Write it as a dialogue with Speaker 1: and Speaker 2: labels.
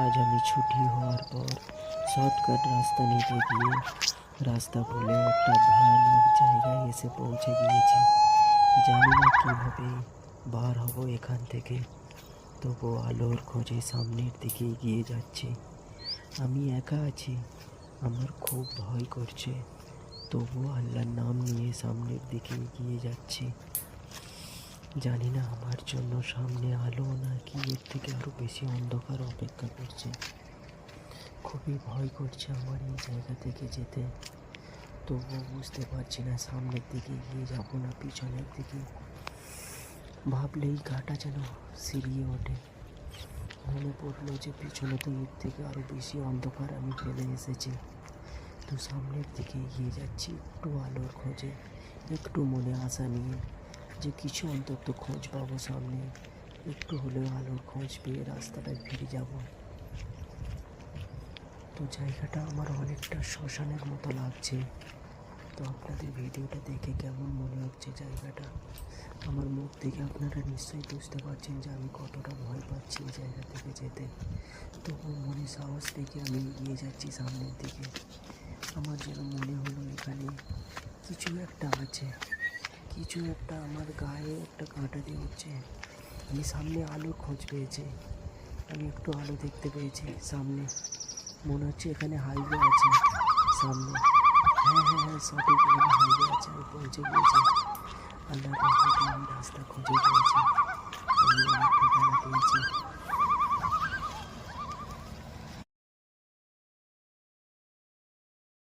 Speaker 1: আজ আমি ছুটি হওয়ার পর শর্টকাট রাস্তা নিতে গিয়ে রাস্তা ভুলে একটা ভয়ানক জায়গায় এসে পৌঁছে গিয়েছি। জানি না কীভাবে বার হব এখান থেকে, তবু আলোর খোঁজে সামনের দিকে এগিয়ে যাচ্ছি। আমি একা আছি, আমার খুব ভয় করছে, তবু আল্লাহর নাম নিয়ে সামনের দিকে এগিয়ে যাচ্ছি। জানি না আমার জন্য সামনে আলো নাকি এর থেকে আরও বেশি অন্ধকার অপেক্ষা করছে। খুবই ভয় করছে আমার এই জায়গা থেকে যেতে, তবুও বুঝতে পারছি না সামনের দিকে এগিয়ে যাবো না পিছনের দিকে। ভাবলেই গাটা যেন সিরিয়ে ওঠে। মনে পড়লো যে পিছনে তো এর থেকে আরও বেশি অন্ধকার আমি ফেলে এসেছি। তো সামনের দিকে এগিয়ে যাচ্ছি একটু আলোর খোঁজে, একটু মনে আশা নিয়ে যে কিছু অন্তত খোঁজ পাবো সামনে, একটু হলেও আলোর খোঁজ পেয়ে রাস্তাটায় ফিরে যাব। তো জায়গাটা আমার অনেকটা শ্মশানের মতো লাগছে। তো আপনাদের ভিডিওটা দেখে কেমন মনে হচ্ছে জায়গাটা, আমার মুখ দেখে আপনারা নিশ্চয়ই বুঝতে পারছেন যে আমি কতটা ভয় পাচ্ছি এই জায়গা থেকে যেতে। তবুও মনে সাহস থেকে আমি এগিয়ে যাচ্ছি সামনের দিকে। আমার যেন মনে হলো এখানে কিছু একটা আছে, কিছু একটা আমার গায়ে একটা কাঁটা দিয়ে উঠছে। আমি সামনে আলোর খোঁজ পেয়েছি, আমি একটু আলো দেখতে পেয়েছি সামনে। মনে হচ্ছে এখানে হাইওয়ে আছে সামনে। হ্যাঁ হ্যাঁ হ্যাঁ, সঠিক এখানে হাইওয়ে আছে, আমি পৌঁছে গিয়েছি। আল্লাহর রহমতে আমি রাস্তা খুঁজে পেয়েছি, আমি আমার ঠিকানা পেয়েছি।